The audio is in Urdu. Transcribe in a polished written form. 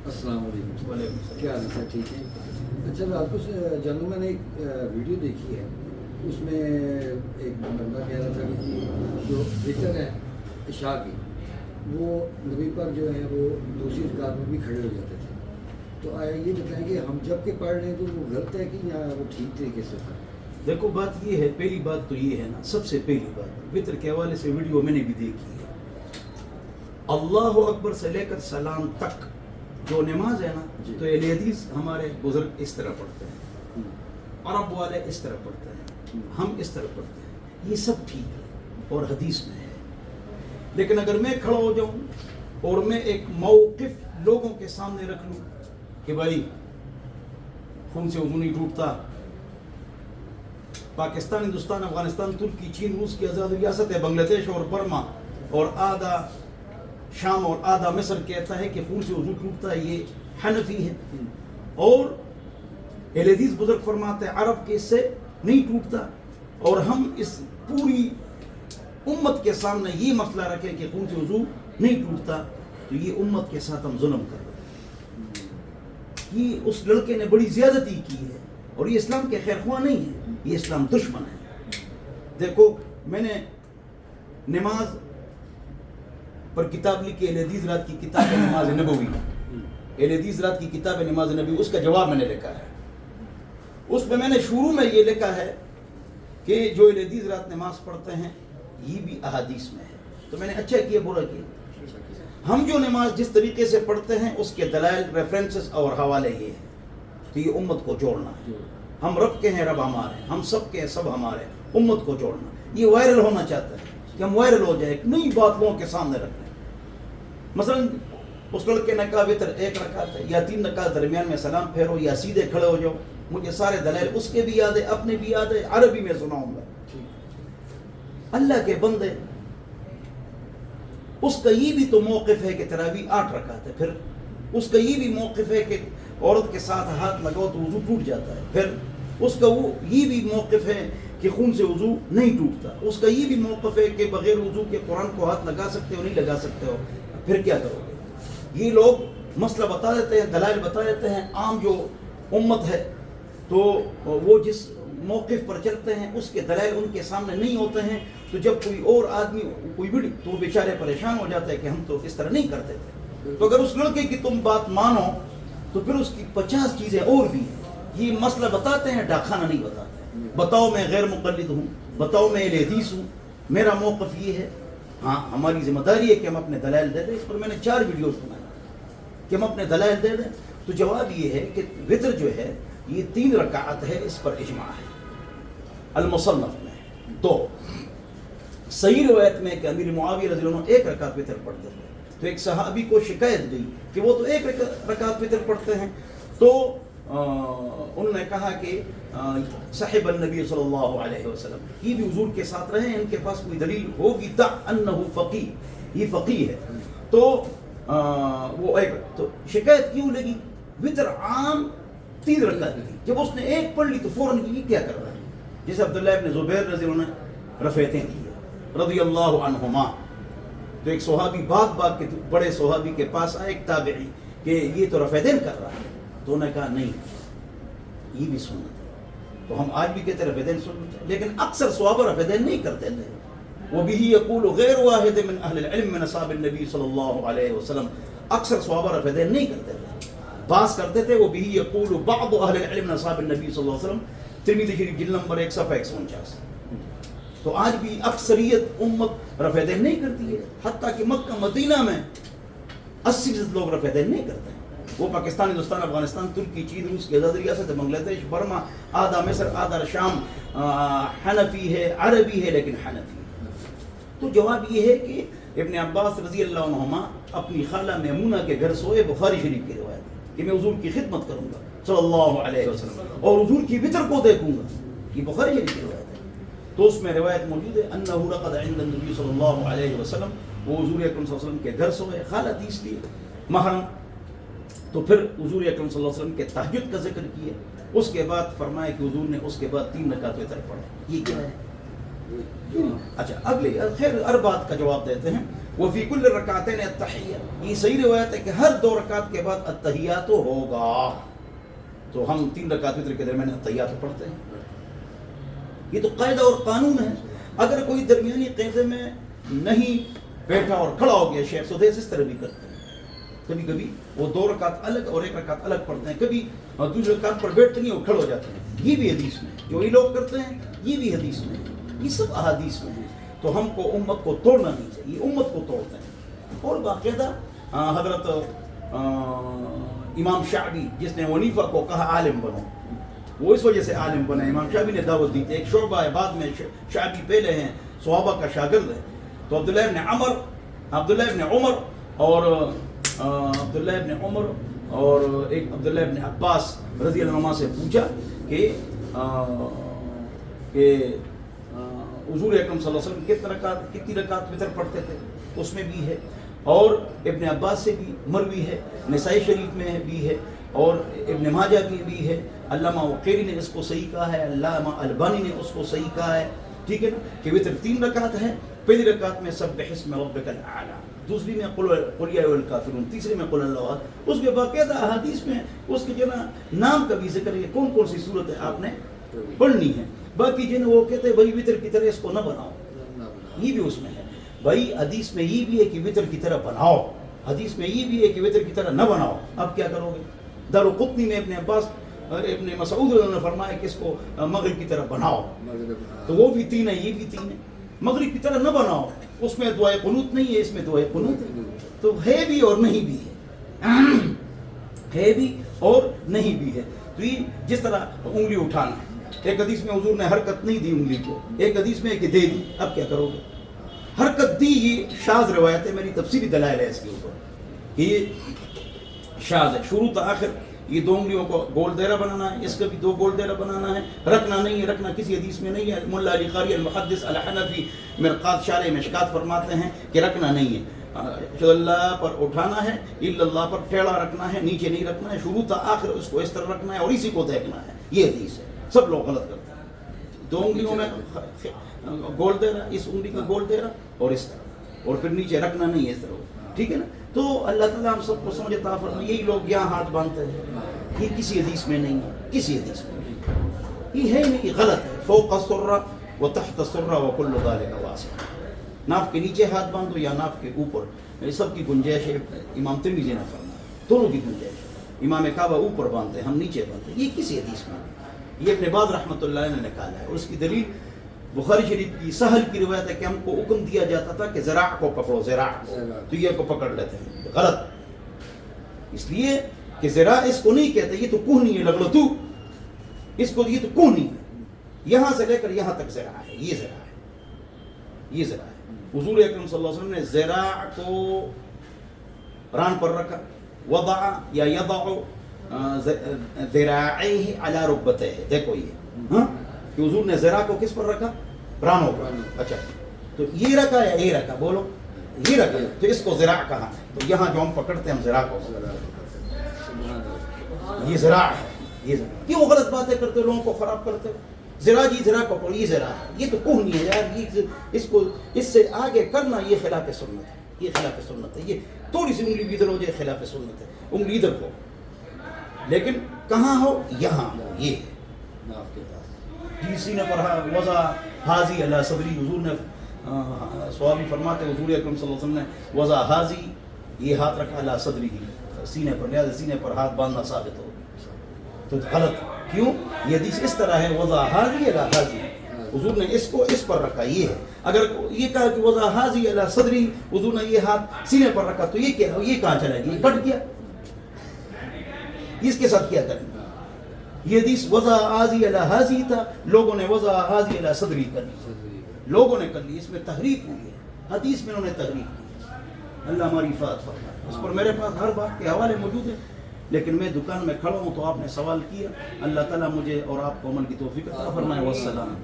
السلام علیکم. وعلیکم السلام. کیا حال ہے سر؟ ٹھیک ہے. اچھا رات کو جنگل میں نے ایک ویڈیو دیکھی ہے، اس میں ایک بندہ کہہ رہا تھا کہ جو وطر ہے عشاء کی، وہ نبی پر جو ہے وہ دوسری رکعت میں بھی کھڑے ہو جاتے تھے. تو آیا یہ بتائیں کہ ہم جب کہ پڑھ رہے ہیں تو وہ غلط ہے کہ یا وہ ٹھیک طریقے سے تھا؟ دیکھو بات یہ ہے، پہلی بات تو یہ ہے نا، سب سے پہلی بات وطر کے حوالے سے ویڈیو میں نے بھی دیکھی ہے. اللہ اکبر سے لے کر سلام تک جو نماز ہے نا، تو اہل حدیث ہمارے بزرگ اس طرح پڑھتے ہیں، عرب والے اس طرح پڑھتے ہیں، ہم اس طرح پڑھتے ہیں. یہ سب ٹھیک ہے اور حدیث میں ہے. لیکن اگر میں کھڑا ہو جاؤں اور میں ایک موقف لوگوں کے سامنے رکھ لوں کہ بھائی خون سے وضو نہیں ٹوٹتا، پاکستان، ہندوستان، افغانستان، ترکی، چین، روس کی آزاد ریاست ہے، بنگلہ دیش اور برما اور آدھا شام اور آدھا مصر کہتا ہے کہ خون سے وضو ٹوٹتا ہے، یہ حنفی ہے. اور اہل حدیث بزرگ فرماتے ہیں عرب کے اس سے نہیں ٹوٹتا، اور ہم اس پوری امت کے سامنے یہ مسئلہ رکھیں کہ خون سے وضو نہیں ٹوٹتا، تو یہ امت کے ساتھ ہم ظلم کر رہے ہیں. یہ اس لڑکے نے بڑی زیادتی کی ہے، اور یہ اسلام کے خیر خواہ نہیں ہے، یہ اسلام دشمن ہے. دیکھو میں نے نماز پر کتاب لکھی، اہل حدیث رات کی کتاب نماز نبوی، اہل حدیث رات کی کتاب نماز نبوی، اس کا جواب میں نے لکھا ہے. اس میں نے شروع میں یہ لکھا ہے کہ جو اہل حدیث رات نماز پڑھتے ہیں یہ بھی احادیث میں ہے. تو میں نے اچھا کیا برا کیا؟ ہم جو نماز جس طریقے سے پڑھتے ہیں اس کے دلائل، ریفرنسز اور حوالے یہ ہیں. تو یہ امت کو جوڑنا ہے. ہم رب کے ہیں، رب ہمارے ہیں، ہم سب کے ہیں، سب ہمارے ہیں. امت کو جوڑنا، یہ وائرل ہونا چاہتا ہے کہ ہم وائرل ہو جائے، ایک نئی بات لوگوں کے سامنے رکھ لیں. مثلا اس لڑکے نے کہا وطر 1 رکعت ہے یا 3 رکعت، درمیان میں سلام پھیرو یا سیدھے کھڑے ہو جاؤ. مجھے سارے دلائل اس کے بھی یاد ہے، اپنے بھی یاد ہے، عربی میں سناؤں گا. اللہ کے بندے، اس کا یہ بھی تو موقف ہے کہ تراویح 8 رکعت ہے، پھر اس کا یہ بھی موقف ہے کہ عورت کے ساتھ ہاتھ لگاؤ تو وضو ٹوٹ جاتا ہے، پھر اس کا یہ بھی موقف ہے کہ خون سے وضو نہیں ٹوٹتا، اس کا یہ بھی موقف ہے کہ بغیر وضو کے قرآن کو ہاتھ لگا سکتے ہو نہیں لگا سکتے ہو. پھر کیا کرو گے؟ یہ لوگ مسئلہ بتا دیتے ہیں، دلائل بتا دیتے ہیں. عام جو امت ہے تو وہ جس موقف پر چلتے ہیں اس کے دلائل ان کے سامنے نہیں ہوتے ہیں. تو جب کوئی اور آدمی کوئی بھی، تو بیچارے پریشان ہو جاتا ہے کہ ہم تو اس طرح نہیں کرتے تھے. تو اگر اس لڑکے کی تم بات مانو تو پھر اس کی 50 چیزیں اور بھی ہیں. یہ مسئلہ بتاتے ہیں، ڈاکخانہ نہیں بتاتے. بتاؤ میں غیر مقلد ہوں، بتاؤ میں اہل حدیث ہوں، میرا موقف یہ ہے. ہاں ہماری ذمہ داری ہے کہ ہم اپنے دلائل دے دیں. اس پر میں نے 4 ویڈیوز بنائے کہ ہم اپنے دلائل دے دیں. تو جواب یہ ہے کہ وطر جو ہے یہ 3 رکعت ہے، اس پر اجماع ہے. المصنف میں 2 صحیح روایت میں کہ امیر معاویہ رضی اللہ عنہ 1 رکعت وطر پڑھتے تھے. تو ایک صحابی کو شکایت گئی کہ وہ تو 1 رکعت وطر پڑھتے ہیں. تو انہوں نے کہا کہ صاحب النبی صلی اللہ علیہ وسلم، یہ بھی حضور کے ساتھ رہے، ان کے پاس کوئی دلیل ہوگی دع انہ فقیہ، یہ فقیہ ہے. تو وہ تو شکایت کیوں لگی؟ وطر عام 3 رکعت تھی، جب اس نے 1 پڑھ لی تو فوراً یہ کیا کر رہا ہے؟ جیسے عبداللہ ابن زبیر رضی اللہ عنہ رفعتین کیے رضی اللہ عنہما. تو ایک صحابی باغ کے بڑے صحابی کے پاس آئے، ایک تابعی، کہ یہ تو رفعتین کر رہا ہے. تو انہوں نے کہا نہیں، یہ بھی سنت ہے. تو ہم آج بھی کہتے ہیں رفعتین سنت ہے، لیکن اکثر صحابہ رفعتین نہیں کرتے تھے. وَبِهِ يَقُولُ غَيْرُ وَاحِدٍ مِّنْ أَهْلِ الْعِلْمِ مِنْ أَصْحَابِ النَّبِيِّ صلی اللہ علیہ وسلم. اکثر صحابہ رفعتین نہیں کرتے تھے، باس کرتے تھے. وَبِهِ يَقُولُ بَعْضُ أَهْلِ الْعِلْمِ مِنْ أَصْحَابِ النَّبِيِّ صلی اللہ علیہ وسلم. ترمذی شریف جلد نمبر 1 صفحہ 149. تو آج بھی اکثریت امت رفعتین نہیں کرتی ہے، حتیٰ کہ مکہ مدینہ میں 80% لوگ رفعتین نہیں کرتے ہیں. وہ پاکستان، ہندوستان، افغانستان، ترکی، چین، روس کی آزاد ریاست ہے، بنگلہ دیش، برما، آدھا مصر، آدھا شام، حنفی ہے، عربی ہے لیکن حنفی. تو جواب یہ ہے کہ ابن عباس رضی اللہ عنہما اپنی خالہ میمونہ کے گھر سوئے. بخاری شریف کی روایت ہے کہ میں حضور کی خدمت کروں گا صلی اللہ علیہ وسلم اور حضور کی وطر کو دیکھوں گا. یہ بخاری شریف کی روایت ہے. تو اس میں روایت موجود ہے انہ رقد عند النبی صلی اللہ علیہ وسلم، وہ حضور اکرم صلی اللہ علیہ وسلم کے گھر سوئے. خالہ تھی اس کی محرم. تو پھر حضور اکرم صلی اللہ علیہ وسلم کے تہجد کا ذکر کیا. اس کے بعد فرمایا کہ حضور نے اس کے بعد 3 رکعت وتر پڑھے. یہ کیا ہے؟ اچھا اگلی خیر اربات کا جواب دیتے ہیں. وفی کل رکعتین التحیہ، یہ صحیح روایت ہے کہ ہر 2 رکعت کے بعد التحیات ہوگا. تو ہم 3 رکعت وتر کے درمیان التحیات پڑھتے ہیں. یہ تو قاعدہ اور قانون ہے. اگر کوئی درمیانی قاعدے میں نہیں بیٹھا اور کھڑا ہو گیا شیخ سدیس اس طرح بھی کرتے ہیں. کبھی کبھی وہ 2 رکعت الگ اور 1 رکعت الگ پڑھتے ہیں، کبھی دوسری رکعت پر بیٹھتے نہیں اور کھڑے ہو جاتے ہیں. یہ بھی حدیث میں جو یہ لوگ کرتے ہیں، یہ بھی حدیث میں، یہ سب احادیث میں ہے. تو ہم کو امت کو توڑنا نہیں چاہیے، یہ امت کو توڑتے ہیں. اور باقاعدہ حضرت امام شعبی جس نے ونیفہ کو کہا عالم بنو، وہ اس وجہ سے عالم بنا. امام شعبی نے دعوت دی تھی. ایک شعبہ ہے، بعد میں شعبی پہلے ہیں، صحابہ کا شاگرد ہے. تو عبداللہ ابن عمر اور ایک عبداللہ ابن عباس رضی اللہ عنہ سے پوچھا کہ حضور اکرم صلی اللہ علیہ وسلم کتنی رکعت وتر پڑھتے تھے. اس میں بھی ہے، اور ابن عباس سے بھی مروی ہے، نسائی شریف میں بھی ہے، اور ابن ماجہ بھی ہے. علامہ وقیری نے اس کو صحیح کہا ہے، علامہ البانی نے اس کو صحیح کہا ہے. ٹھیک ہے نا، کہ وتر 3 رکعت ہے. پہلی رکعت میں سبح اسم ربک الاعلی، دوسری میں قل یا ایھا الکافرون، تیسری میں قل اللہ احد. اس میں باقاعدہ احادیث میں اس کے جو نا نام کا بھی ذکر ہے، کون کون سی صورت ہے آپ نے پڑھنی ہے. باقی جن وہ کہتے ہیں بھائی وتر کی طرح اس کو نہ بناؤ، یہ بھی اس میں ہے. بھائی حدیث میں یہ بھی ہے کہ وتر کی طرح بناؤ، حدیث میں یہ بھی ہے کہ وتر کی طرح نہ بناؤ. اب کیا کرو گے؟ دارقطنی میں ابن مسعود نے فرمایا کہ اس کو مغرب کی طرح بناؤ، تو وہ بھی 3 ہے، یہ بھی 3 ہے. مغرب کی طرح نہ بناؤ، اس میں دعائے قنوت نہیں ہے، اس میں دعائے قنوت ہے. تو ہے بھی اور نہیں بھی ہے، ہے بھی اور نہیں بھی ہے. تو یہ جس طرح انگلی اٹھانا ہے، ایک حدیث میں حضور نے حرکت نہیں دی انگلی کو، ایک حدیث میں کہ دے دی. اب کیا کرو گے؟ حرکت دی، یہ شاذ روایت ہے، میری تفصیلی دلائل ہے اس کے اوپر کہ یہ شاذ ہے. شروع تا آخر یہ 2 انگلیوں کو گول دائرہ بنانا ہے، اس کا بھی 2 گول دائرہ بنانا ہے. رکھنا نہیں ہے، رکھنا کسی حدیث میں نہیں ہے. مولا علی قاری المحدث الحنفی مرقات شارح مشکات فرماتے ہیں کہ رکھنا نہیں ہے، اللہ پر اٹھانا ہے، اللہ پر ٹیڑھا رکھنا ہے، نیچے نہیں رکھنا ہے. شروع تا آخر اس کو اس طرح رکھنا ہے اور اسی کو دیکھنا ہے. یہ حدیث ہے. سب لوگ غلط کرتے ہیں. 2 انگلیوں میں گول دائرہ، اس انگلی کا گول دائرہ اور اس طرح، اور پھر نیچے رکھنا نہیں ہے اس طرح. ٹھیک ہے نا. تو اللہ تعالیٰ ہم سب کو سمجھ عطا فرمائے. یہی لوگ یہاں ہاتھ باندھتے ہیں، یہ کسی حدیث میں نہیں ہے، کسی حدیث میں نہیں، یہ ہے نہیں، یہ غلط ہے. فوق السرہ و تحت السرہ وکل ذلک واسع. ناف کے نیچے ہاتھ باندھو یا ناف کے اوپر، یہ سب کی گنجائش ہے. امام ترمذی نے فرمایا دونوں کی گنجائش ہے. امام کعبہ اوپر باندھتے ہیں، ہم نیچے باندھتے ہیں، یہ کسی حدیث میں نہیں. یہ ابن باز رحمۃ اللہ علیہ نے نکالا ہے، اور اس کی دلیل بخاری شریف کی سہل کی روایت ہے کہ ہم کو حکم دیا جاتا تھا کہ ذراع کو پکڑو، ذراع کو، تو یہ کو پکڑ لیتے ہیں. غلط، اس لیے کہ ذراع اس کو نہیں کہتے، یہ تو کوہنی ہے، لگڑو تو اس کو، یہ تو کوہنی ہے، یہاں سے لے کر یہاں تک ذراع ہے. یہ ذراع ہے، یہ ذراع ہے. حضور اکرم صلی اللہ علیہ وسلم نے ذراع کو ران پر رکھا. وضع یا یضع ذراعیہ علی رکبتیہ. دیکھو یہ کہ حضور نے ذراع کو کس پر رکھا؟ رانوں پر. اچھا، تو یہ رکھا یا یہ رکھا؟ بولو، یہ رکھا، تو اس کو ذراع کہا. تو یہاں جو ہم پکڑتے ہیں ہم ذراع کو، یہ ذراع ہے. یہ کیوں غلط باتیں کرتے، لوگوں کو خراب کرتے؟ ذراع جی ذراع کو پکڑو، یہ ذراع ہے، یہ تو کوہ نہیں ہے یار. یہ اس کو اس سے آگے کرنا یہ خلاف سنت ہے، یہ خلاف سنت ہے. یہ تھوڑی سی انگلی بھی ادھر ہو جائے خلاف سنت ہے. انگلی ادھر ہو، لیکن کہاں ہو؟ یہاں ہو. یہ ناف کے پاس جی سینہ پر وضع حاضی علی صدری. حضور نے صحابی فرماتے حضور اکرم صلی اللہ علیہ وسلم نے وضع حاضی، یہ ہاتھ رکھا علی صدری کی، سینے پر، لہذا سینے پر ہاتھ باندھنا ثابت ہو. تو غلط کیوں؟ یہ حدیث اس طرح ہے، وضع حاضی علی حاضی، حضور نے اس کو اس پر رکھا. یہ ہے. اگر یہ کہا کہ وضع حاضی علی صدری، حضور نے یہ ہاتھ سینے پر رکھا، تو یہ کیا، یہ کہاں چلا گیا؟ یہ کٹ گیا. اس کے ساتھ کیا کریں؟ یہ حدیث وضع حاضی علی حاضی تھا، لوگوں نے وضع حاضی علی صدری کر لی، لوگوں نے کر لی. اس میں تحریف ہوئی ہے، حدیث میں انہوں نے تحریف کی. اللہ ہماری حفاظت فرمائے. اس پر میرے پاس ہر بات کے حوالے موجود ہیں، لیکن میں دکان میں کھڑا ہوں تو آپ نے سوال کیا. اللہ تعالیٰ مجھے اور آپ کو عمل کی توفیق عطا فرمائے. والسلام.